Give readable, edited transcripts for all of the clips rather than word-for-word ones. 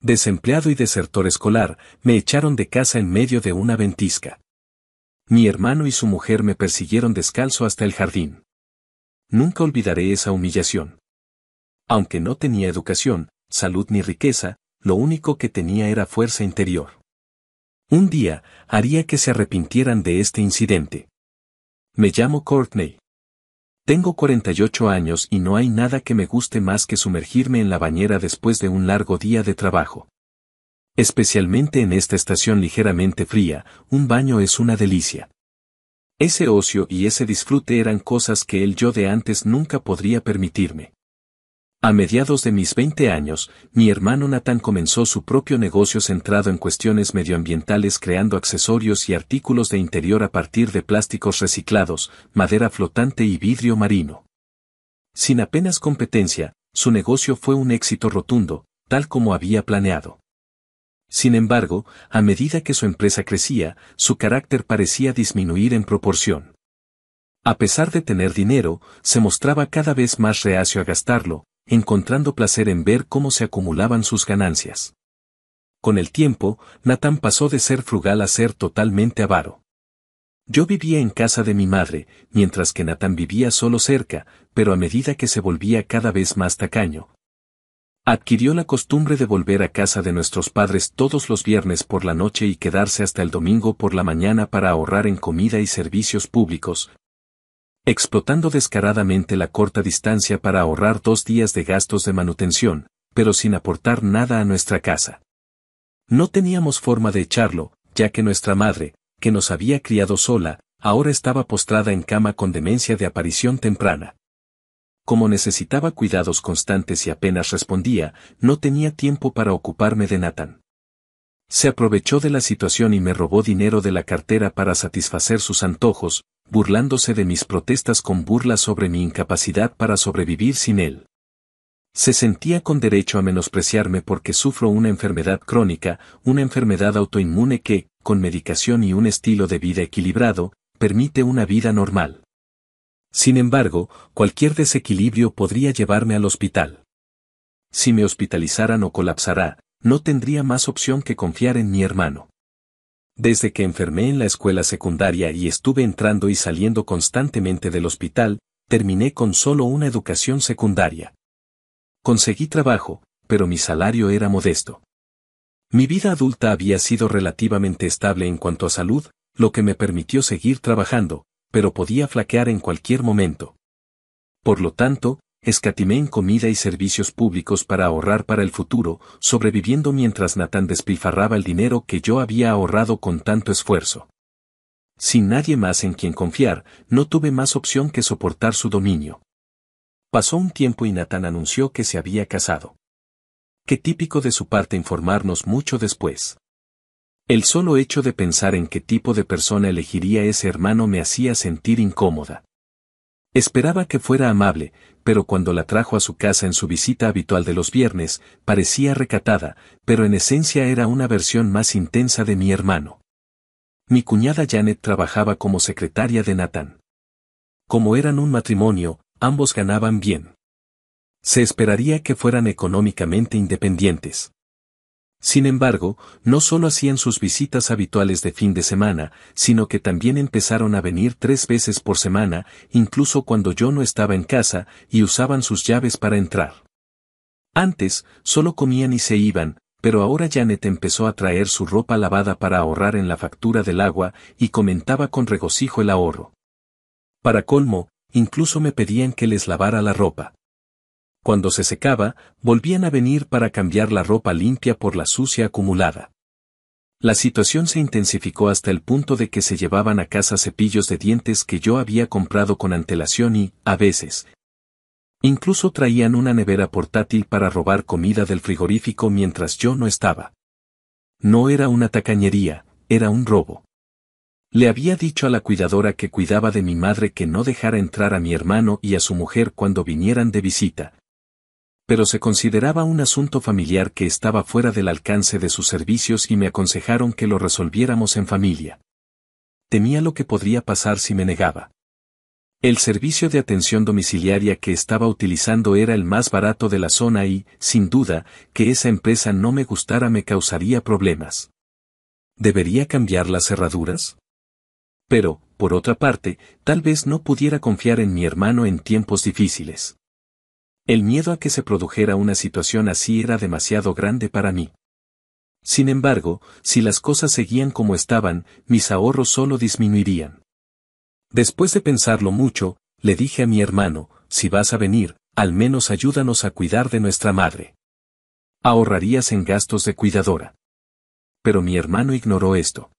Desempleado y desertor escolar, me echaron de casa en medio de una ventisca. Mi hermano y su mujer me persiguieron descalzo hasta el jardín. Nunca olvidaré esa humillación. Aunque no tenía educación, salud ni riqueza, lo único que tenía era fuerza interior. Un día, haría que se arrepintieran de este incidente. Me llamo Courtney. Tengo 48 años y no hay nada que me guste más que sumergirme en la bañera después de un largo día de trabajo. Especialmente en esta estación ligeramente fría, un baño es una delicia. Ese ocio y ese disfrute eran cosas que el yo de antes nunca podría permitirme. A mediados de mis 20 años, mi hermano Nathan comenzó su propio negocio centrado en cuestiones medioambientales creando accesorios y artículos de interior a partir de plásticos reciclados, madera flotante y vidrio marino. Sin apenas competencia, su negocio fue un éxito rotundo, tal como había planeado. Sin embargo, a medida que su empresa crecía, su carácter parecía disminuir en proporción. A pesar de tener dinero, se mostraba cada vez más reacio a gastarlo, encontrando placer en ver cómo se acumulaban sus ganancias. Con el tiempo, Nathan pasó de ser frugal a ser totalmente avaro. Yo vivía en casa de mi madre, mientras que Nathan vivía solo cerca, pero a medida que se volvía cada vez más tacaño, adquirió la costumbre de volver a casa de nuestros padres todos los viernes por la noche y quedarse hasta el domingo por la mañana para ahorrar en comida y servicios públicos, explotando descaradamente la corta distancia para ahorrar 2 días de gastos de manutención, pero sin aportar nada a nuestra casa. No teníamos forma de echarlo, ya que nuestra madre, que nos había criado sola, ahora estaba postrada en cama con demencia de aparición temprana. Como necesitaba cuidados constantes y apenas respondía, no tenía tiempo para ocuparme de Nathan. Se aprovechó de la situación y me robó dinero de la cartera para satisfacer sus antojos, burlándose de mis protestas con burlas sobre mi incapacidad para sobrevivir sin él. Se sentía con derecho a menospreciarme porque sufro una enfermedad crónica, una enfermedad autoinmune que, con medicación y un estilo de vida equilibrado, permite una vida normal. Sin embargo, cualquier desequilibrio podría llevarme al hospital. Si me hospitalizaran o colapsara, no tendría más opción que confiar en mi hermano. Desde que enfermé en la escuela secundaria y estuve entrando y saliendo constantemente del hospital, terminé con solo una educación secundaria. Conseguí trabajo, pero mi salario era modesto. Mi vida adulta había sido relativamente estable en cuanto a salud, lo que me permitió seguir trabajando, pero podía flaquear en cualquier momento. Por lo tanto, escatimé en comida y servicios públicos para ahorrar para el futuro, sobreviviendo mientras Nathan despilfarraba el dinero que yo había ahorrado con tanto esfuerzo. Sin nadie más en quien confiar, no tuve más opción que soportar su dominio. Pasó un tiempo y Nathan anunció que se había casado. Qué típico de su parte informarnos mucho después. El solo hecho de pensar en qué tipo de persona elegiría ese hermano me hacía sentir incómoda. Esperaba que fuera amable, pero cuando la trajo a su casa en su visita habitual de los viernes, parecía recatada, pero en esencia era una versión más intensa de mi hermano. Mi cuñada Janet trabajaba como secretaria de Nathan. Como eran un matrimonio, ambos ganaban bien. Se esperaría que fueran económicamente independientes. Sin embargo, no solo hacían sus visitas habituales de fin de semana, sino que también empezaron a venir 3 veces por semana, incluso cuando yo no estaba en casa, y usaban sus llaves para entrar. Antes, solo comían y se iban, pero ahora Janet empezó a traer su ropa lavada para ahorrar en la factura del agua, y comentaba con regocijo el ahorro. Para colmo, incluso me pedían que les lavara la ropa. Cuando se secaba, volvían a venir para cambiar la ropa limpia por la sucia acumulada. La situación se intensificó hasta el punto de que se llevaban a casa cepillos de dientes que yo había comprado con antelación y, a veces, incluso traían una nevera portátil para robar comida del frigorífico mientras yo no estaba. No era una tacañería, era un robo. Le había dicho a la cuidadora que cuidaba de mi madre que no dejara entrar a mi hermano y a su mujer cuando vinieran de visita. Pero se consideraba un asunto familiar que estaba fuera del alcance de sus servicios y me aconsejaron que lo resolviéramos en familia. Temía lo que podría pasar si me negaba. El servicio de atención domiciliaria que estaba utilizando era el más barato de la zona y, sin duda, que esa empresa no me gustara me causaría problemas. ¿Debería cambiar las cerraduras? Pero, por otra parte, tal vez no pudiera confiar en mi hermano en tiempos difíciles. El miedo a que se produjera una situación así era demasiado grande para mí. Sin embargo, si las cosas seguían como estaban, mis ahorros solo disminuirían. Después de pensarlo mucho, le dije a mi hermano, si vas a venir, al menos ayúdanos a cuidar de nuestra madre. Ahorrarías en gastos de cuidadora. Pero mi hermano ignoró esto.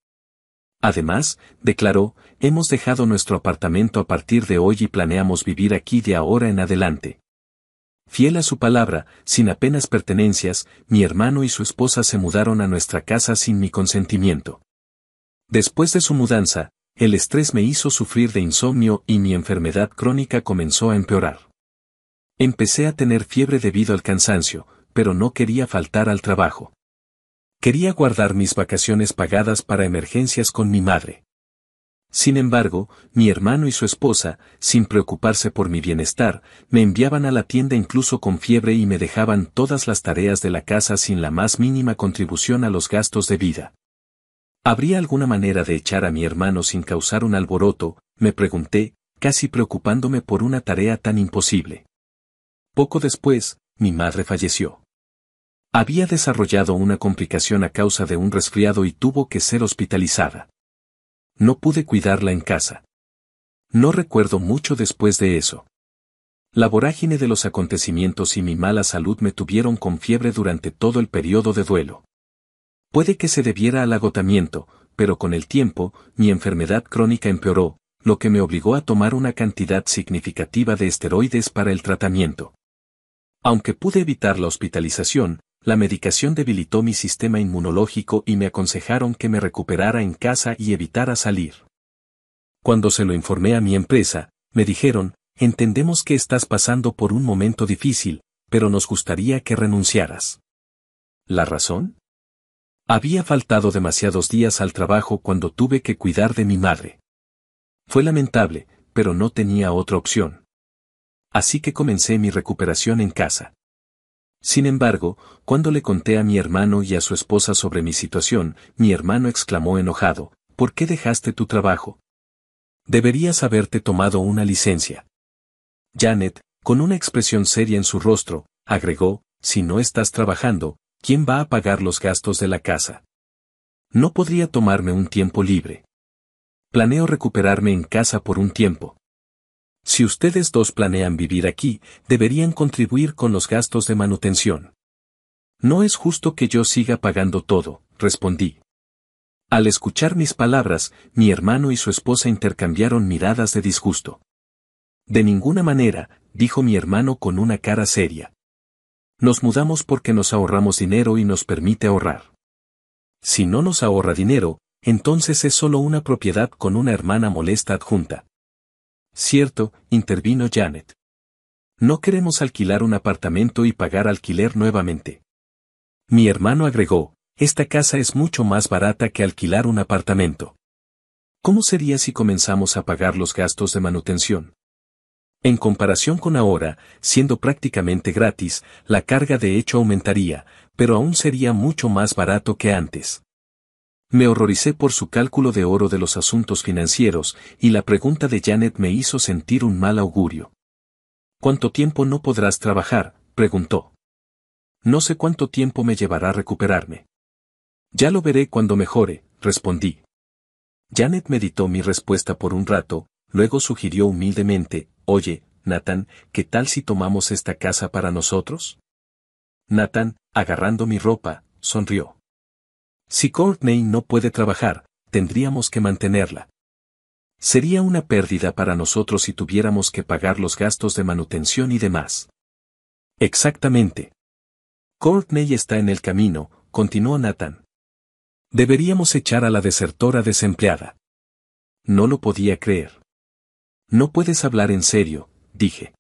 Además, declaró, hemos dejado nuestro apartamento a partir de hoy y planeamos vivir aquí de ahora en adelante. Fiel a su palabra, sin apenas pertenencias, mi hermano y su esposa se mudaron a nuestra casa sin mi consentimiento. Después de su mudanza, el estrés me hizo sufrir de insomnio y mi enfermedad crónica comenzó a empeorar. Empecé a tener fiebre debido al cansancio, pero no quería faltar al trabajo. Quería guardar mis vacaciones pagadas para emergencias con mi madre. Sin embargo, mi hermano y su esposa, sin preocuparse por mi bienestar, me enviaban a la tienda incluso con fiebre y me dejaban todas las tareas de la casa sin la más mínima contribución a los gastos de vida. ¿Habría alguna manera de echar a mi hermano sin causar un alboroto?, me pregunté, casi preocupándome por una tarea tan imposible. Poco después, mi madre falleció. Había desarrollado una complicación a causa de un resfriado y tuvo que ser hospitalizada. No pude cuidarla en casa. No recuerdo mucho después de eso. La vorágine de los acontecimientos y mi mala salud me tuvieron con fiebre durante todo el periodo de duelo. Puede que se debiera al agotamiento, pero con el tiempo, mi enfermedad crónica empeoró, lo que me obligó a tomar una cantidad significativa de esteroides para el tratamiento. Aunque pude evitar la hospitalización, la medicación debilitó mi sistema inmunológico y me aconsejaron que me recuperara en casa y evitara salir. Cuando se lo informé a mi empresa, me dijeron, entendemos que estás pasando por un momento difícil, pero nos gustaría que renunciaras. ¿La razón? Había faltado demasiados días al trabajo cuando tuve que cuidar de mi madre. Fue lamentable, pero no tenía otra opción. Así que comencé mi recuperación en casa. Sin embargo, cuando le conté a mi hermano y a su esposa sobre mi situación, mi hermano exclamó enojado, ¿por qué dejaste tu trabajo? Deberías haberte tomado una licencia. Janet, con una expresión seria en su rostro, agregó, si no estás trabajando, ¿quién va a pagar los gastos de la casa? No podría tomarme un tiempo libre. Planeo recuperarme en casa por un tiempo. Si ustedes dos planean vivir aquí, deberían contribuir con los gastos de manutención. No es justo que yo siga pagando todo, respondí. Al escuchar mis palabras, mi hermano y su esposa intercambiaron miradas de disgusto. De ninguna manera, dijo mi hermano con una cara seria. Nos mudamos porque nos ahorramos dinero y nos permite ahorrar. Si no nos ahorra dinero, entonces es solo una propiedad con una hermana molesta adjunta. Cierto, intervino Janet. No queremos alquilar un apartamento y pagar alquiler nuevamente. Mi hermano agregó, esta casa es mucho más barata que alquilar un apartamento. ¿Cómo sería si comenzamos a pagar los gastos de manutención? En comparación con ahora, siendo prácticamente gratis, la carga de hecho aumentaría, pero aún sería mucho más barato que antes. Me horroricé por su cálculo de oro de los asuntos financieros, y la pregunta de Janet me hizo sentir un mal augurio. ¿Cuánto tiempo no podrás trabajar?, preguntó. No sé cuánto tiempo me llevará recuperarme. Ya lo veré cuando mejore, respondí. Janet meditó mi respuesta por un rato, luego sugirió humildemente, oye, Nathan, ¿qué tal si tomamos esta casa para nosotros? Nathan, agarrando mi ropa, sonrió. Si Courtney no puede trabajar, tendríamos que mantenerla. Sería una pérdida para nosotros si tuviéramos que pagar los gastos de manutención y demás. Exactamente. Courtney está en el camino, continuó Nathan. Deberíamos echar a la desertora desempleada. No lo podía creer. No puedes hablar en serio, dije.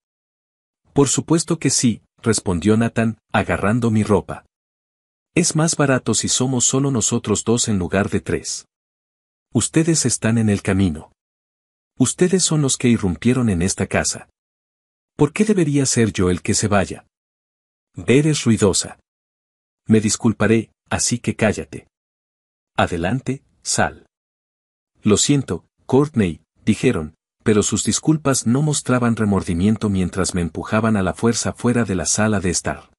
Por supuesto que sí, respondió Nathan, agarrando mi ropa. Es más barato si somos solo nosotros dos en lugar de tres. Ustedes están en el camino. Ustedes son los que irrumpieron en esta casa. ¿Por qué debería ser yo el que se vaya? Eres ruidosa. Me disculparé, así que cállate. Adelante, sal. Lo siento, Courtney, dijeron, pero sus disculpas no mostraban remordimiento mientras me empujaban a la fuerza fuera de la sala de estar.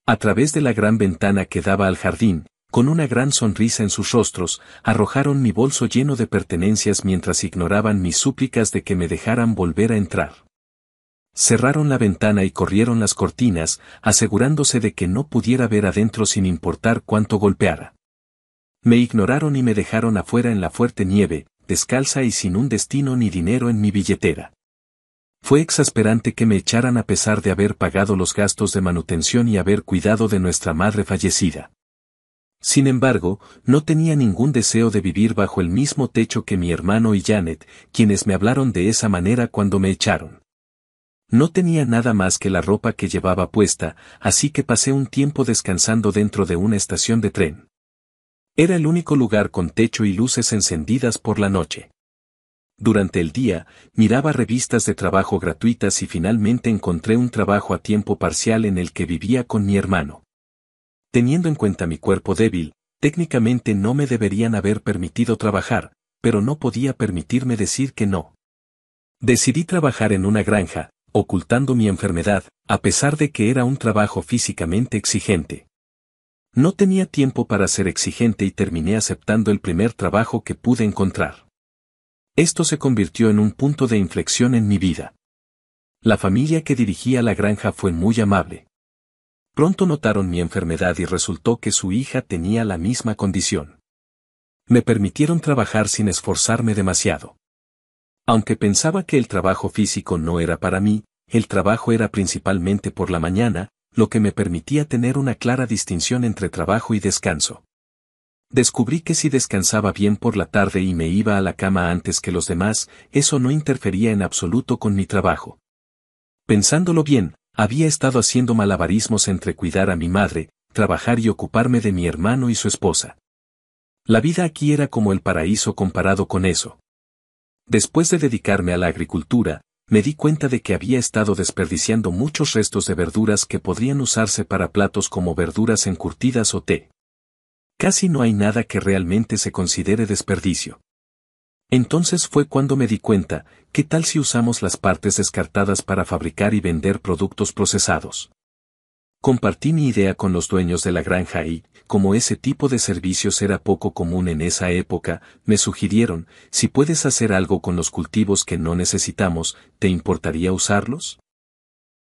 A través de la gran ventana que daba al jardín, con una gran sonrisa en sus rostros, arrojaron mi bolso lleno de pertenencias mientras ignoraban mis súplicas de que me dejaran volver a entrar. Cerraron la ventana y corrieron las cortinas, asegurándose de que no pudiera ver adentro sin importar cuánto golpeara. Me ignoraron y me dejaron afuera en la fuerte nieve, descalza y sin un destino ni dinero en mi billetera. Fue exasperante que me echaran a pesar de haber pagado los gastos de manutención y haber cuidado de nuestra madre fallecida. Sin embargo, no tenía ningún deseo de vivir bajo el mismo techo que mi hermano y Janet, quienes me hablaron de esa manera cuando me echaron. No tenía nada más que la ropa que llevaba puesta, así que pasé un tiempo descansando dentro de una estación de tren. Era el único lugar con techo y luces encendidas por la noche. Durante el día, miraba revistas de trabajo gratuitas y finalmente encontré un trabajo a tiempo parcial en el que vivía con mi hermano. Teniendo en cuenta mi cuerpo débil, técnicamente no me deberían haber permitido trabajar, pero no podía permitirme decir que no. Decidí trabajar en una granja, ocultando mi enfermedad, a pesar de que era un trabajo físicamente exigente. No tenía tiempo para ser exigente y terminé aceptando el primer trabajo que pude encontrar. Esto se convirtió en un punto de inflexión en mi vida. La familia que dirigía la granja fue muy amable. Pronto notaron mi enfermedad y resultó que su hija tenía la misma condición. Me permitieron trabajar sin esforzarme demasiado. Aunque pensaba que el trabajo físico no era para mí, el trabajo era principalmente por la mañana, lo que me permitía tener una clara distinción entre trabajo y descanso. Descubrí que si descansaba bien por la tarde y me iba a la cama antes que los demás, eso no interfería en absoluto con mi trabajo. Pensándolo bien, había estado haciendo malabarismos entre cuidar a mi madre, trabajar y ocuparme de mi hermano y su esposa. La vida aquí era como el paraíso comparado con eso. Después de dedicarme a la agricultura, me di cuenta de que había estado desperdiciando muchos restos de verduras que podrían usarse para platos como verduras encurtidas o té. Casi no hay nada que realmente se considere desperdicio. Entonces fue cuando me di cuenta, ¿qué tal si usamos las partes descartadas para fabricar y vender productos procesados? Compartí mi idea con los dueños de la granja y, como ese tipo de servicios era poco común en esa época, me sugirieron, si puedes hacer algo con los cultivos que no necesitamos, ¿te importaría usarlos?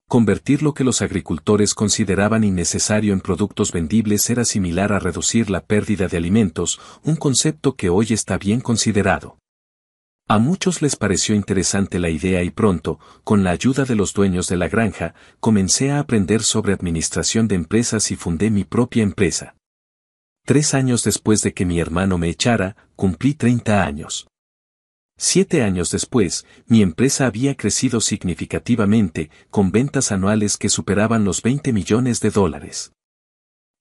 Convertir lo que los agricultores consideraban innecesario en productos vendibles era similar a reducir la pérdida de alimentos, un concepto que hoy está bien considerado. A muchos les pareció interesante la idea y pronto, con la ayuda de los dueños de la granja, comencé a aprender sobre administración de empresas y fundé mi propia empresa. 3 años después de que mi hermano me echara, cumplí 30 años. 7 años después, mi empresa había crecido significativamente, con ventas anuales que superaban los $20 millones.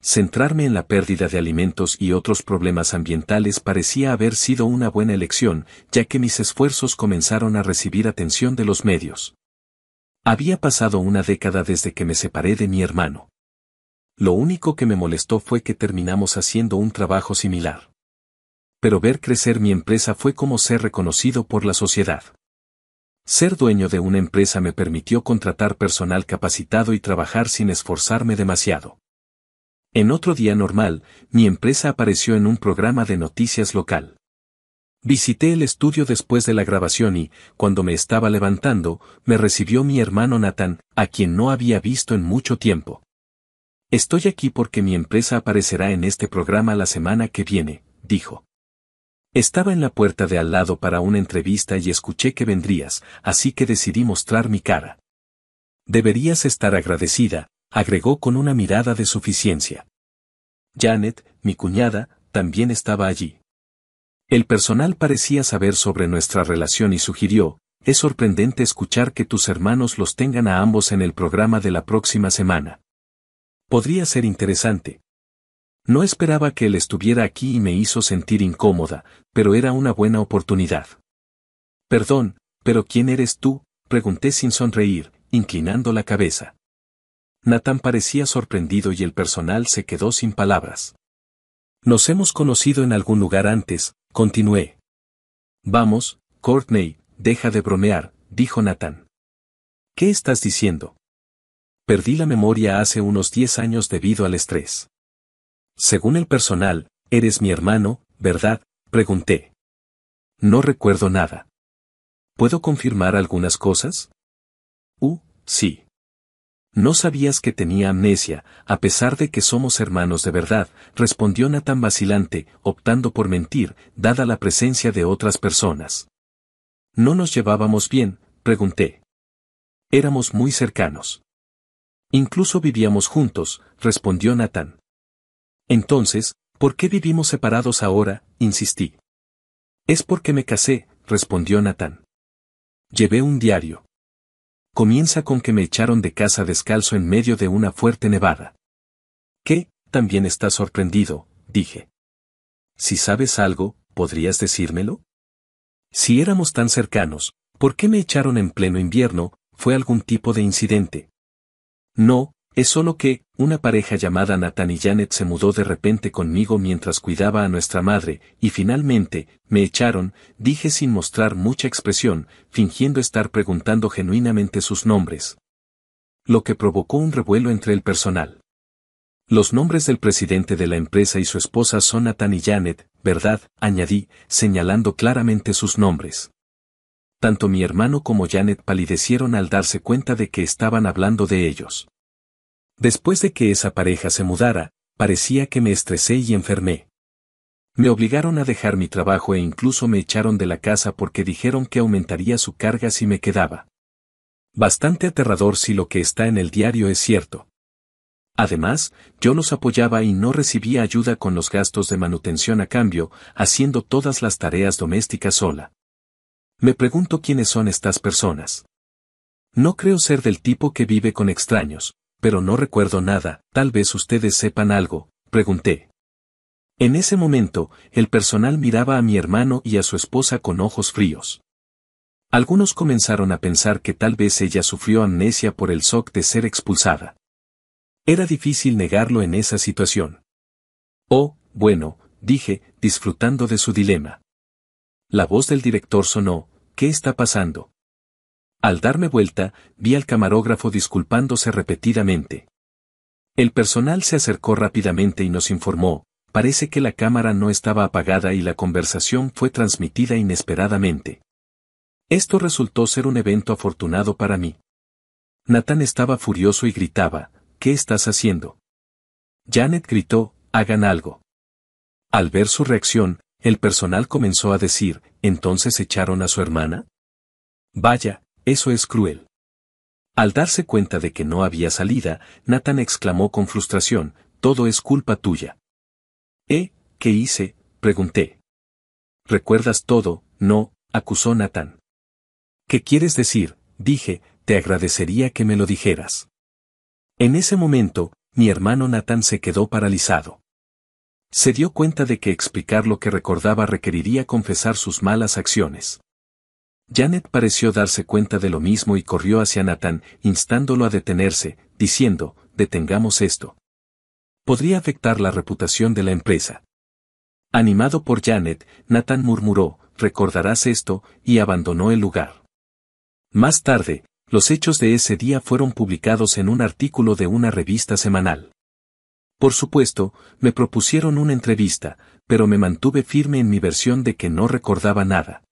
Centrarme en la pérdida de alimentos y otros problemas ambientales parecía haber sido una buena elección, ya que mis esfuerzos comenzaron a recibir atención de los medios. Había pasado una década desde que me separé de mi hermano. Lo único que me molestó fue que terminamos haciendo un trabajo similar. Pero ver crecer mi empresa fue como ser reconocido por la sociedad. Ser dueño de una empresa me permitió contratar personal capacitado y trabajar sin esforzarme demasiado. En otro día normal, mi empresa apareció en un programa de noticias local. Visité el estudio después de la grabación y, cuando me estaba levantando, me recibió mi hermano Nathan, a quien no había visto en mucho tiempo. Estoy aquí porque mi empresa aparecerá en este programa la semana que viene, dijo. Estaba en la puerta de al lado para una entrevista y escuché que vendrías, así que decidí mostrar mi cara. Deberías estar agradecida, agregó con una mirada de suficiencia. Janet, mi cuñada, también estaba allí. El personal parecía saber sobre nuestra relación y sugirió, es sorprendente escuchar que tus hermanos los tengan a ambos en el programa de la próxima semana. Podría ser interesante. No esperaba que él estuviera aquí y me hizo sentir incómoda, pero era una buena oportunidad. Perdón, pero ¿quién eres tú?, pregunté sin sonreír, inclinando la cabeza. Nathan parecía sorprendido y el personal se quedó sin palabras. Nos hemos conocido en algún lugar antes, continué. Vamos, Courtney, deja de bromear, dijo Nathan. ¿Qué estás diciendo? Perdí la memoria hace unos 10 años debido al estrés. Según el personal, eres mi hermano, ¿verdad?, pregunté. No recuerdo nada. ¿Puedo confirmar algunas cosas? Sí. No sabías que tenía amnesia, a pesar de que somos hermanos de verdad, respondió Nathan vacilante, optando por mentir, dada la presencia de otras personas. ¿No nos llevábamos bien?, pregunté. Éramos muy cercanos. Incluso vivíamos juntos, respondió Nathan. Entonces, ¿por qué vivimos separados ahora?, insistí. Es porque me casé, respondió Nathan. Llevé un diario. Comienza con que me echaron de casa descalzo en medio de una fuerte nevada. ¿Qué? También estás sorprendido, dije. Si sabes algo, ¿podrías decírmelo? Si éramos tan cercanos, ¿por qué me echaron en pleno invierno? ¿Fue algún tipo de incidente? No, es solo que, una pareja llamada Nathan y Janet se mudó de repente conmigo mientras cuidaba a nuestra madre, y finalmente, me echaron, dije sin mostrar mucha expresión, fingiendo estar preguntando genuinamente sus nombres. Lo que provocó un revuelo entre el personal. Los nombres del presidente de la empresa y su esposa son Nathan y Janet, ¿verdad?, añadí, señalando claramente sus nombres. Tanto mi hermano como Janet palidecieron al darse cuenta de que estaban hablando de ellos. Después de que esa pareja se mudara, parecía que me estresé y enfermé. Me obligaron a dejar mi trabajo e incluso me echaron de la casa porque dijeron que aumentaría su carga si me quedaba. Bastante aterrador si lo que está en el diario es cierto. Además, yo los apoyaba y no recibía ayuda con los gastos de manutención a cambio, haciendo todas las tareas domésticas sola. Me pregunto quiénes son estas personas. No creo ser del tipo que vive con extraños, pero no recuerdo nada, tal vez ustedes sepan algo, pregunté. En ese momento, el personal miraba a mi hermano y a su esposa con ojos fríos. Algunos comenzaron a pensar que tal vez ella sufrió amnesia por el shock de ser expulsada. Era difícil negarlo en esa situación. Oh, bueno, dije, disfrutando de su dilema. La voz del director sonó, ¿qué está pasando? Al darme vuelta, vi al camarógrafo disculpándose repetidamente. El personal se acercó rápidamente y nos informó, parece que la cámara no estaba apagada y la conversación fue transmitida inesperadamente. Esto resultó ser un evento afortunado para mí. Nathan estaba furioso y gritaba, ¿qué estás haciendo? Janet gritó, hagan algo. Al ver su reacción, el personal comenzó a decir, ¿entonces echaron a su hermana? Vaya, eso es cruel. Al darse cuenta de que no había salida, Nathan exclamó con frustración, todo es culpa tuya. ¿Qué hice?, pregunté. ¿Recuerdas todo? No, acusó Nathan. ¿Qué quieres decir? Dije, te agradecería que me lo dijeras. En ese momento, mi hermano Nathan se quedó paralizado. Se dio cuenta de que explicar lo que recordaba requeriría confesar sus malas acciones. Janet pareció darse cuenta de lo mismo y corrió hacia Nathan, instándolo a detenerse, diciendo, detengamos esto. Podría afectar la reputación de la empresa. Animado por Janet, Nathan murmuró, recordarás esto, y abandonó el lugar. Más tarde, los hechos de ese día fueron publicados en un artículo de una revista semanal. Por supuesto, me propusieron una entrevista, pero me mantuve firme en mi versión de que no recordaba nada.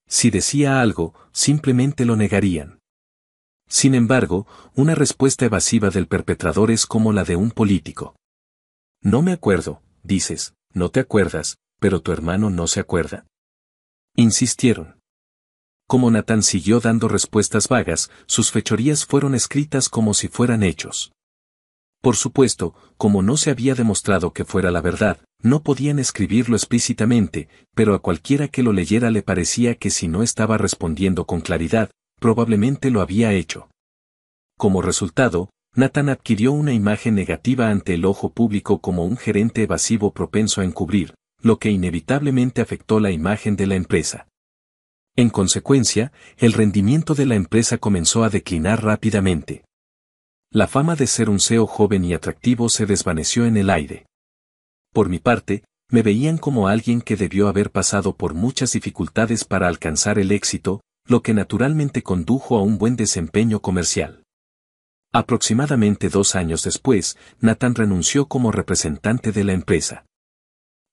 Si decía algo, simplemente lo negarían. Sin embargo, una respuesta evasiva del perpetrador es como la de un político. No me acuerdo, dices, no te acuerdas, pero tu hermano no se acuerda. Insistieron. Como Nathan siguió dando respuestas vagas, sus fechorías fueron escritas como si fueran hechos. Por supuesto, como no se había demostrado que fuera la verdad, no podían escribirlo explícitamente, pero a cualquiera que lo leyera le parecía que si no estaba respondiendo con claridad, probablemente lo había hecho. Como resultado, Nathan adquirió una imagen negativa ante el ojo público como un gerente evasivo propenso a encubrir, lo que inevitablemente afectó la imagen de la empresa. En consecuencia, el rendimiento de la empresa comenzó a declinar rápidamente. La fama de ser un CEO joven y atractivo se desvaneció en el aire. Por mi parte, me veían como alguien que debió haber pasado por muchas dificultades para alcanzar el éxito, lo que naturalmente condujo a un buen desempeño comercial. Aproximadamente 2 años después, Nathan renunció como representante de la empresa.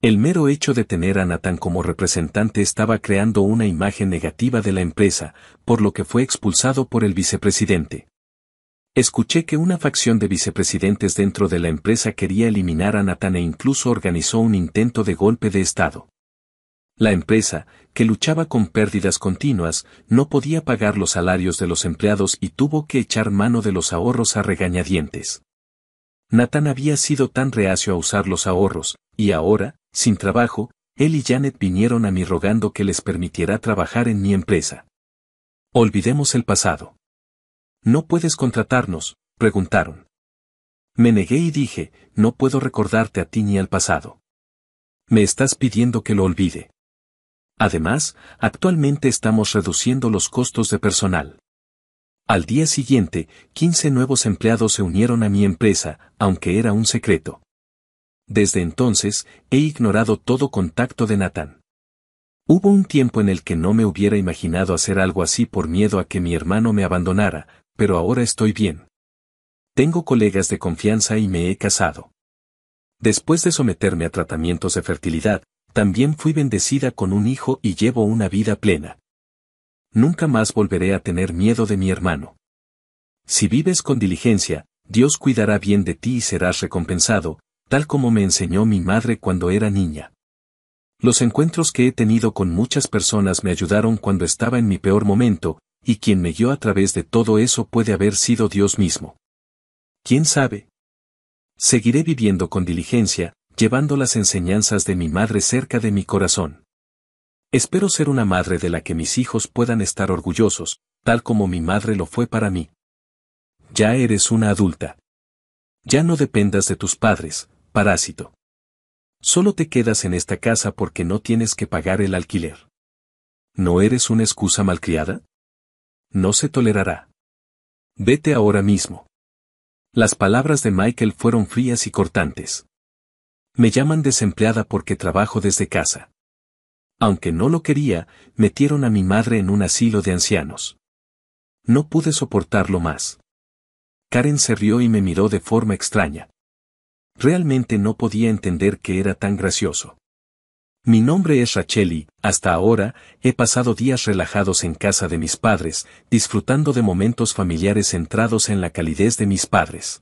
El mero hecho de tener a Nathan como representante estaba creando una imagen negativa de la empresa, por lo que fue expulsado por el vicepresidente. Escuché que una facción de vicepresidentes dentro de la empresa quería eliminar a Nathan e incluso organizó un intento de golpe de Estado. La empresa, que luchaba con pérdidas continuas, no podía pagar los salarios de los empleados y tuvo que echar mano de los ahorros a regañadientes. Nathan había sido tan reacio a usar los ahorros, y ahora, sin trabajo, él y Janet vinieron a mí rogando que les permitiera trabajar en mi empresa. Olvidemos el pasado. ¿No puedes contratarnos?, preguntaron. Me negué y dije, no puedo recordarte a ti ni al pasado. Me estás pidiendo que lo olvide. Además, actualmente estamos reduciendo los costos de personal. Al día siguiente, 15 nuevos empleados se unieron a mi empresa, aunque era un secreto. Desde entonces, he ignorado todo contacto de Nathan. Hubo un tiempo en el que no me hubiera imaginado hacer algo así por miedo a que mi hermano me abandonara, pero ahora estoy bien. Tengo colegas de confianza y me he casado. Después de someterme a tratamientos de fertilidad, también fui bendecida con un hijo y llevo una vida plena. Nunca más volveré a tener miedo de mi hermano. Si vives con diligencia, Dios cuidará bien de ti y serás recompensado, tal como me enseñó mi madre cuando era niña. Los encuentros que he tenido con muchas personas me ayudaron cuando estaba en mi peor momento, y quien me guió a través de todo eso puede haber sido Dios mismo. ¿Quién sabe? Seguiré viviendo con diligencia, llevando las enseñanzas de mi madre cerca de mi corazón. Espero ser una madre de la que mis hijos puedan estar orgullosos, tal como mi madre lo fue para mí. Ya eres una adulta. Ya no dependas de tus padres, parásito. Solo te quedas en esta casa porque no tienes que pagar el alquiler. ¿No eres una excusa malcriada? No se tolerará. Vete ahora mismo. Las palabras de Michael fueron frías y cortantes. Me llaman desempleada porque trabajo desde casa. Aunque no lo quería, metieron a mi madre en un asilo de ancianos. No pude soportarlo más. Karen se rió y me miró de forma extraña. Realmente no podía entender que era tan gracioso. Mi nombre es Rachel y, hasta ahora, he pasado días relajados en casa de mis padres, disfrutando de momentos familiares centrados en la calidez de mis padres.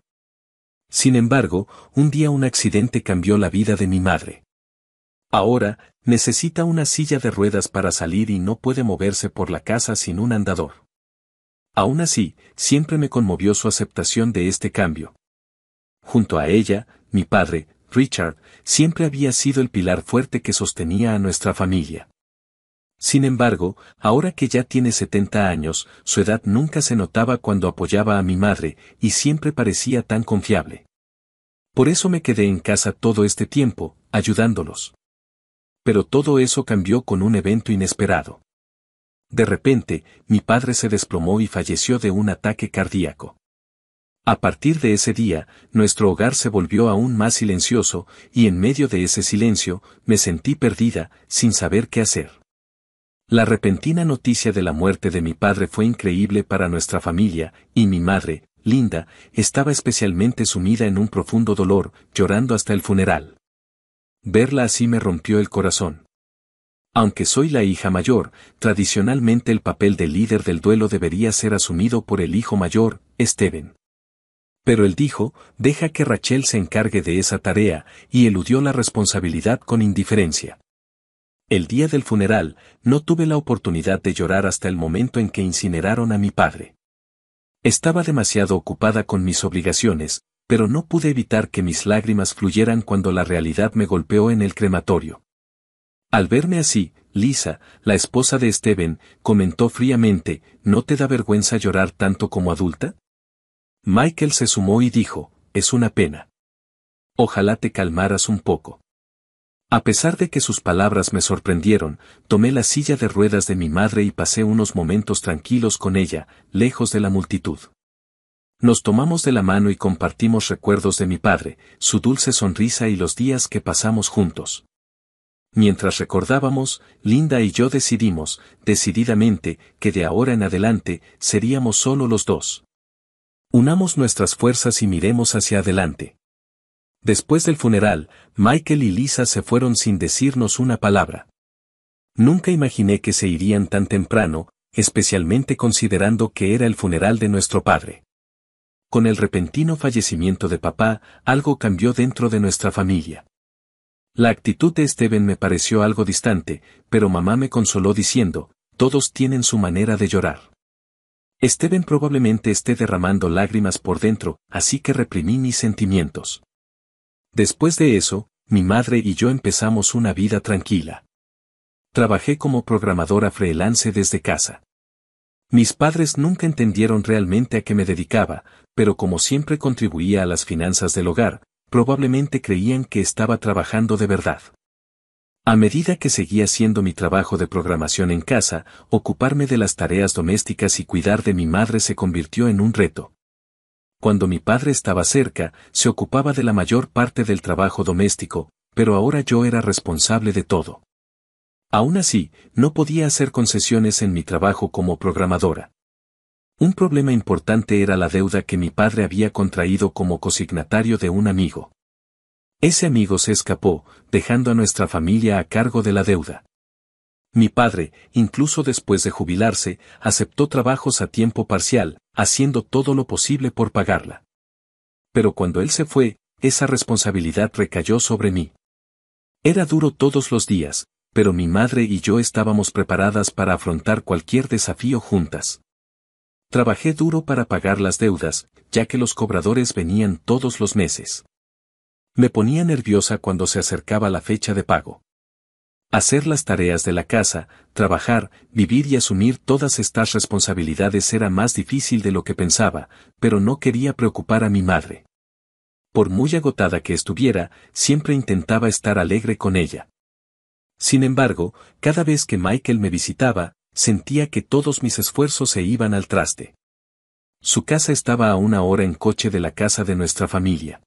Sin embargo, un día un accidente cambió la vida de mi madre. Ahora, necesita una silla de ruedas para salir y no puede moverse por la casa sin un andador. Aún así, siempre me conmovió su aceptación de este cambio. Junto a ella, mi padre, Richard, siempre había sido el pilar fuerte que sostenía a nuestra familia. Sin embargo, ahora que ya tiene 70 años, su edad nunca se notaba cuando apoyaba a mi madre, y siempre parecía tan confiable. Por eso me quedé en casa todo este tiempo, ayudándolos. Pero todo eso cambió con un evento inesperado. De repente, mi padre se desplomó y falleció de un ataque cardíaco. A partir de ese día, nuestro hogar se volvió aún más silencioso, y en medio de ese silencio, me sentí perdida, sin saber qué hacer. La repentina noticia de la muerte de mi padre fue increíble para nuestra familia, y mi madre, Linda, estaba especialmente sumida en un profundo dolor, llorando hasta el funeral. Verla así me rompió el corazón. Aunque soy la hija mayor, tradicionalmente el papel de líder del duelo debería ser asumido por el hijo mayor, Steven. Pero él dijo, deja que Rachel se encargue de esa tarea, y eludió la responsabilidad con indiferencia. El día del funeral, no tuve la oportunidad de llorar hasta el momento en que incineraron a mi padre. Estaba demasiado ocupada con mis obligaciones, pero no pude evitar que mis lágrimas fluyeran cuando la realidad me golpeó en el crematorio. Al verme así, Lisa, la esposa de Steven, comentó fríamente, ¿no te da vergüenza llorar tanto como adulta? Michael se sumó y dijo, es una pena. Ojalá te calmaras un poco. A pesar de que sus palabras me sorprendieron, tomé la silla de ruedas de mi madre y pasé unos momentos tranquilos con ella, lejos de la multitud. Nos tomamos de la mano y compartimos recuerdos de mi padre, su dulce sonrisa y los días que pasamos juntos. Mientras recordábamos, Linda y yo decidimos, decididamente, que de ahora en adelante, seríamos solo los dos. Unamos nuestras fuerzas y miremos hacia adelante. Después del funeral, Michael y Lisa se fueron sin decirnos una palabra. Nunca imaginé que se irían tan temprano, especialmente considerando que era el funeral de nuestro padre. Con el repentino fallecimiento de papá, algo cambió dentro de nuestra familia. La actitud de Steven me pareció algo distante, pero mamá me consoló diciendo, todos tienen su manera de llorar. Steven probablemente esté derramando lágrimas por dentro, así que reprimí mis sentimientos. Después de eso, mi madre y yo empezamos una vida tranquila. Trabajé como programadora freelance desde casa. Mis padres nunca entendieron realmente a qué me dedicaba, pero como siempre contribuía a las finanzas del hogar, probablemente creían que estaba trabajando de verdad. A medida que seguía haciendo mi trabajo de programación en casa, ocuparme de las tareas domésticas y cuidar de mi madre se convirtió en un reto. Cuando mi padre estaba cerca, se ocupaba de la mayor parte del trabajo doméstico, pero ahora yo era responsable de todo. Aún así, no podía hacer concesiones en mi trabajo como programadora. Un problema importante era la deuda que mi padre había contraído como consignatario de un amigo. Ese amigo se escapó, dejando a nuestra familia a cargo de la deuda. Mi padre, incluso después de jubilarse, aceptó trabajos a tiempo parcial, haciendo todo lo posible por pagarla. Pero cuando él se fue, esa responsabilidad recayó sobre mí. Era duro todos los días, pero mi madre y yo estábamos preparadas para afrontar cualquier desafío juntas. Trabajé duro para pagar las deudas, ya que los cobradores venían todos los meses. Me ponía nerviosa cuando se acercaba la fecha de pago. Hacer las tareas de la casa, trabajar, vivir y asumir todas estas responsabilidades era más difícil de lo que pensaba, pero no quería preocupar a mi madre. Por muy agotada que estuviera, siempre intentaba estar alegre con ella. Sin embargo, cada vez que Michael me visitaba, sentía que todos mis esfuerzos se iban al traste. Su casa estaba a 1 hora en coche de la casa de nuestra familia.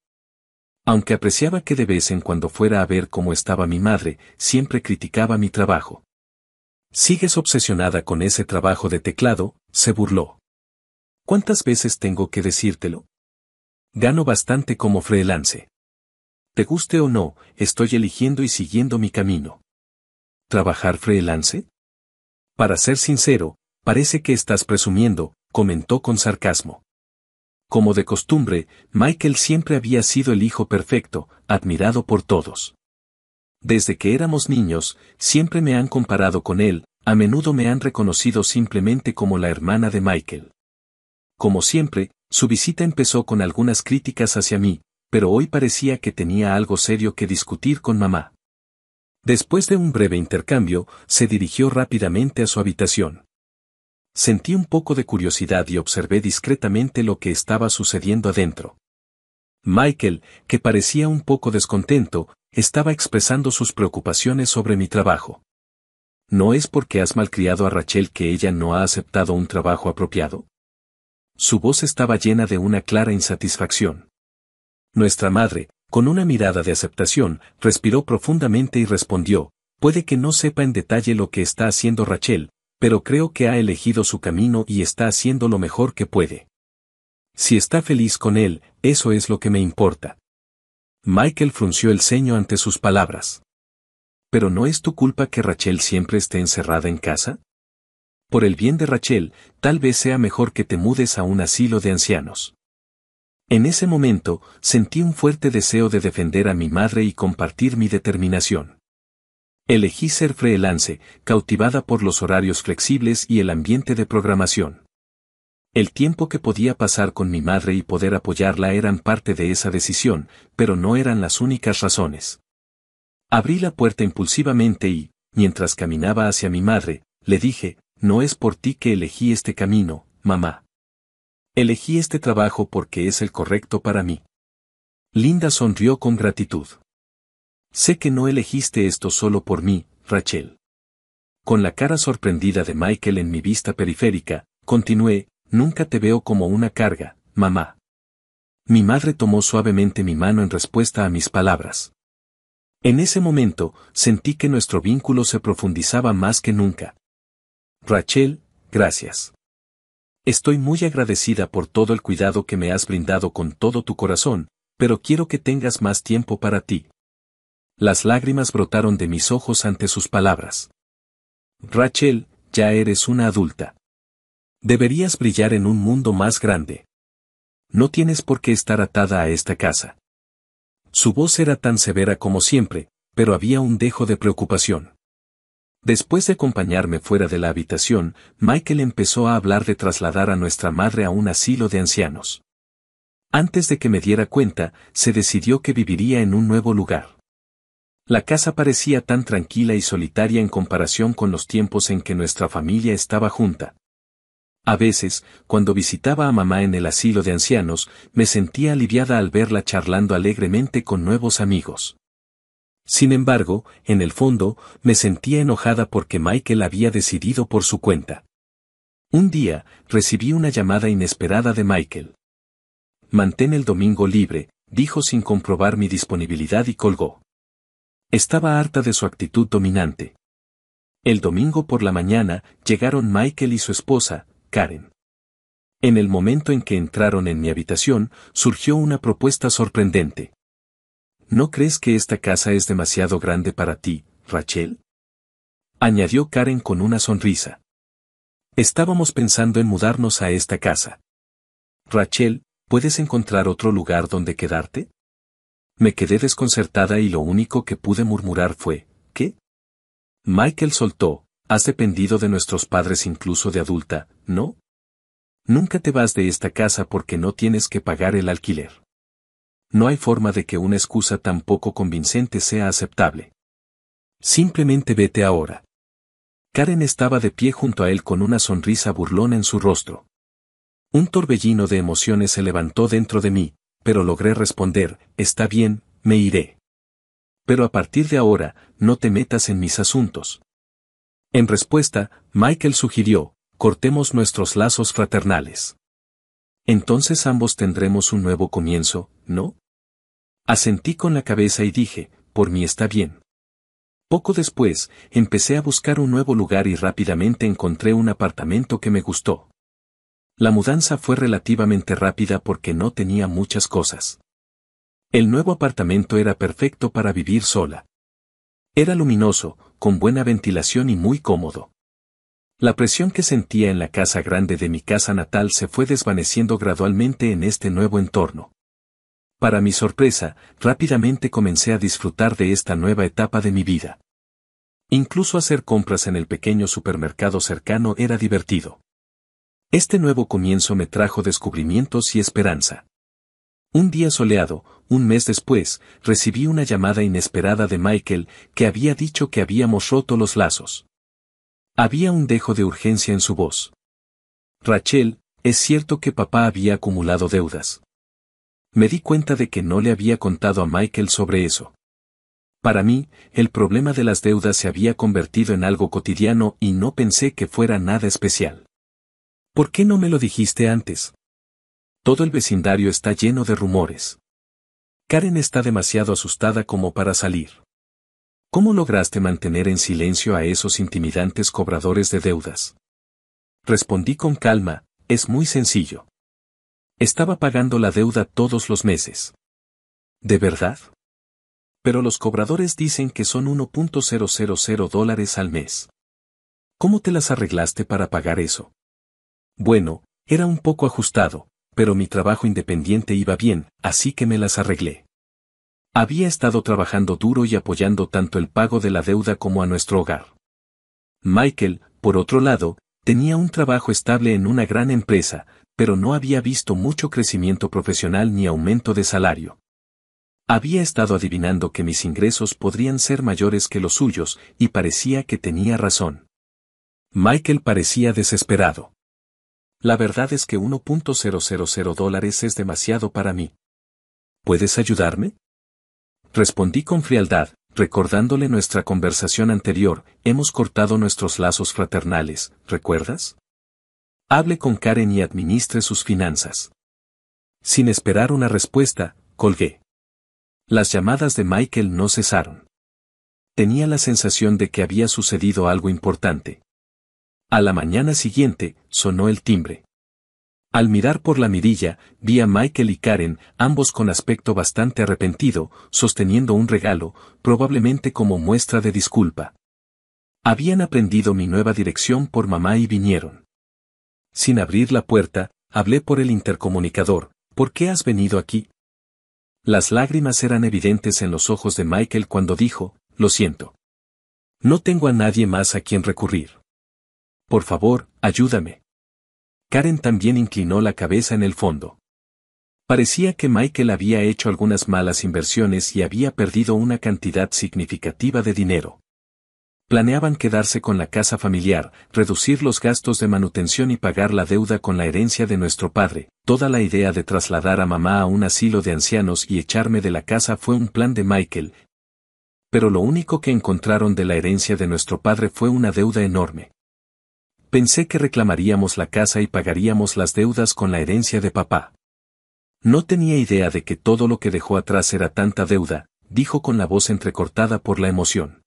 Aunque apreciaba que de vez en cuando fuera a ver cómo estaba mi madre, siempre criticaba mi trabajo. ¿Sigues obsesionada con ese trabajo de teclado?, se burló. ¿Cuántas veces tengo que decírtelo? Gano bastante como freelance. Te guste o no, estoy eligiendo y siguiendo mi camino. ¿Trabajar freelance? Para ser sincero, parece que estás presumiendo, comentó con sarcasmo. Como de costumbre, Michael siempre había sido el hijo perfecto, admirado por todos. Desde que éramos niños, siempre me han comparado con él, a menudo me han reconocido simplemente como la hermana de Michael. Como siempre, su visita empezó con algunas críticas hacia mí, pero hoy parecía que tenía algo serio que discutir con mamá. Después de un breve intercambio, se dirigió rápidamente a su habitación. Sentí un poco de curiosidad y observé discretamente lo que estaba sucediendo adentro. Michael, que parecía un poco descontento, estaba expresando sus preocupaciones sobre mi trabajo. ¿No es porque has malcriado a Rachel que ella no ha aceptado un trabajo apropiado? Su voz estaba llena de una clara insatisfacción. Nuestra madre, con una mirada de aceptación, respiró profundamente y respondió, puede que no sepa en detalle lo que está haciendo Rachel, pero creo que ha elegido su camino y está haciendo lo mejor que puede. Si está feliz con él, eso es lo que me importa. Michael frunció el ceño ante sus palabras. ¿Pero no es tu culpa que Rachel siempre esté encerrada en casa? Por el bien de Rachel, tal vez sea mejor que te mudes a un asilo de ancianos. En ese momento, sentí un fuerte deseo de defender a mi madre y compartir mi determinación. Elegí ser freelance, cautivada por los horarios flexibles y el ambiente de programación. El tiempo que podía pasar con mi madre y poder apoyarla eran parte de esa decisión, pero no eran las únicas razones. Abrí la puerta impulsivamente y, mientras caminaba hacia mi madre, le dije, no es por ti que elegí este camino, mamá. Elegí este trabajo porque es el correcto para mí. Linda sonrió con gratitud. Sé que no elegiste esto solo por mí, Rachel. Con la cara sorprendida de Michael en mi vista periférica, continué, nunca te veo como una carga, mamá. Mi madre tomó suavemente mi mano en respuesta a mis palabras. En ese momento, sentí que nuestro vínculo se profundizaba más que nunca. Rachel, gracias. Estoy muy agradecida por todo el cuidado que me has brindado con todo tu corazón, pero quiero que tengas más tiempo para ti. Las lágrimas brotaron de mis ojos ante sus palabras. Rachel, ya eres una adulta. Deberías brillar en un mundo más grande. No tienes por qué estar atada a esta casa. Su voz era tan severa como siempre, pero había un dejo de preocupación. Después de acompañarme fuera de la habitación, Michael empezó a hablar de trasladar a nuestra madre a un asilo de ancianos. Antes de que me diera cuenta, se decidió que viviría en un nuevo lugar. La casa parecía tan tranquila y solitaria en comparación con los tiempos en que nuestra familia estaba junta. A veces, cuando visitaba a mamá en el asilo de ancianos, me sentía aliviada al verla charlando alegremente con nuevos amigos. Sin embargo, en el fondo, me sentía enojada porque Michael había decidido por su cuenta. Un día, recibí una llamada inesperada de Michael. Mantén el domingo libre, dijo sin comprobar mi disponibilidad y colgó. Estaba harta de su actitud dominante. El domingo por la mañana, llegaron Michael y su esposa, Karen. En el momento en que entraron en mi habitación, surgió una propuesta sorprendente. ¿No crees que esta casa es demasiado grande para ti, Rachel? Añadió Karen con una sonrisa. Estábamos pensando en mudarnos a esta casa. Rachel, ¿puedes encontrar otro lugar donde quedarte? Me quedé desconcertada y lo único que pude murmurar fue, ¿qué? Michael soltó, has dependido de nuestros padres incluso de adulta, ¿no? Nunca te vas de esta casa porque no tienes que pagar el alquiler. No hay forma de que una excusa tan poco convincente sea aceptable. Simplemente vete ahora. Karen estaba de pie junto a él con una sonrisa burlona en su rostro. Un torbellino de emociones se levantó dentro de mí, pero logré responder, está bien, me iré. Pero a partir de ahora, no te metas en mis asuntos. En respuesta, Michael sugirió, cortemos nuestros lazos fraternales. Entonces ambos tendremos un nuevo comienzo, ¿no? Asentí con la cabeza y dije, por mí está bien. Poco después, empecé a buscar un nuevo lugar y rápidamente encontré un apartamento que me gustó. La mudanza fue relativamente rápida porque no tenía muchas cosas. El nuevo apartamento era perfecto para vivir sola. Era luminoso, con buena ventilación y muy cómodo. La presión que sentía en la casa grande de mi casa natal se fue desvaneciendo gradualmente en este nuevo entorno. Para mi sorpresa, rápidamente comencé a disfrutar de esta nueva etapa de mi vida. Incluso hacer compras en el pequeño supermercado cercano era divertido. Este nuevo comienzo me trajo descubrimientos y esperanza. Un día soleado, un mes después, recibí una llamada inesperada de Michael que había dicho que habíamos roto los lazos. Había un dejo de urgencia en su voz. Rachel, es cierto que papá había acumulado deudas. Me di cuenta de que no le había contado a Michael sobre eso. Para mí, el problema de las deudas se había convertido en algo cotidiano y no pensé que fuera nada especial. ¿Por qué no me lo dijiste antes? Todo el vecindario está lleno de rumores. Karen está demasiado asustada como para salir. ¿Cómo lograste mantener en silencio a esos intimidantes cobradores de deudas? Respondí con calma, es muy sencillo. Estaba pagando la deuda todos los meses. ¿De verdad? Pero los cobradores dicen que son $1.000 al mes. ¿Cómo te las arreglaste para pagar eso? Bueno, era un poco ajustado, pero mi trabajo independiente iba bien, así que me las arreglé. Había estado trabajando duro y apoyando tanto el pago de la deuda como a nuestro hogar. Michael, por otro lado, tenía un trabajo estable en una gran empresa, pero no había visto mucho crecimiento profesional ni aumento de salario. Había estado adivinando que mis ingresos podrían ser mayores que los suyos, y parecía que tenía razón. Michael parecía desesperado. La verdad es que $1.000 es demasiado para mí. ¿Puedes ayudarme? Respondí con frialdad, recordándole nuestra conversación anterior, hemos cortado nuestros lazos fraternales, ¿recuerdas? Hable con Karen y administre sus finanzas. Sin esperar una respuesta, colgué. Las llamadas de Michael no cesaron. Tenía la sensación de que había sucedido algo importante. A la mañana siguiente, sonó el timbre. Al mirar por la mirilla, vi a Michael y Karen, ambos con aspecto bastante arrepentido, sosteniendo un regalo, probablemente como muestra de disculpa. Habían aprendido mi nueva dirección por mamá y vinieron. Sin abrir la puerta, hablé por el intercomunicador. ¿Por qué has venido aquí? Las lágrimas eran evidentes en los ojos de Michael cuando dijo, lo siento. No tengo a nadie más a quien recurrir. Por favor, ayúdame. Karen también inclinó la cabeza en el fondo. Parecía que Michael había hecho algunas malas inversiones y había perdido una cantidad significativa de dinero. Planeaban quedarse con la casa familiar, reducir los gastos de manutención y pagar la deuda con la herencia de nuestro padre. Toda la idea de trasladar a mamá a un asilo de ancianos y echarme de la casa fue un plan de Michael. Pero lo único que encontraron de la herencia de nuestro padre fue una deuda enorme. Pensé que reclamaríamos la casa y pagaríamos las deudas con la herencia de papá. No tenía idea de que todo lo que dejó atrás era tanta deuda, dijo con la voz entrecortada por la emoción.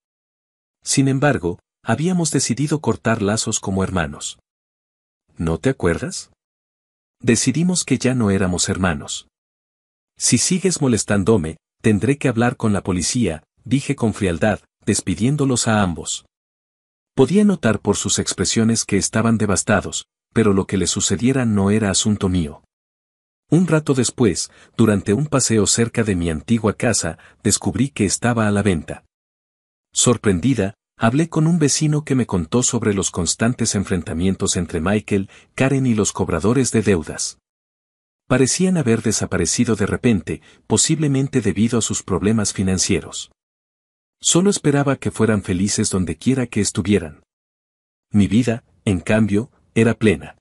Sin embargo, habíamos decidido cortar lazos como hermanos. ¿No te acuerdas? Decidimos que ya no éramos hermanos. Si sigues molestándome, tendré que hablar con la policía, dije con frialdad, despidiéndolos a ambos. Podía notar por sus expresiones que estaban devastados, pero lo que les sucediera no era asunto mío. Un rato después, durante un paseo cerca de mi antigua casa, descubrí que estaba a la venta. Sorprendida, hablé con un vecino que me contó sobre los constantes enfrentamientos entre Michael, Karen y los cobradores de deudas. Parecían haber desaparecido de repente, posiblemente debido a sus problemas financieros. Solo esperaba que fueran felices donde quiera que estuvieran. Mi vida, en cambio, era plena.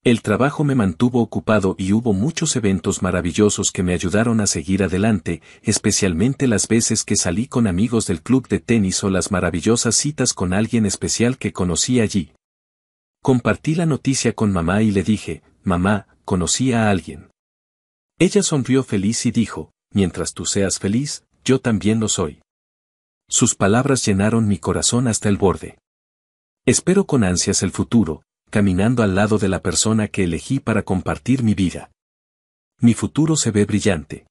El trabajo me mantuvo ocupado y hubo muchos eventos maravillosos que me ayudaron a seguir adelante, especialmente las veces que salí con amigos del club de tenis o las maravillosas citas con alguien especial que conocí allí. Compartí la noticia con mamá y le dije, mamá, conocí a alguien. Ella sonrió feliz y dijo, mientras tú seas feliz, yo también lo soy. Sus palabras llenaron mi corazón hasta el borde. Espero con ansias el futuro, caminando al lado de la persona que elegí para compartir mi vida. Mi futuro se ve brillante.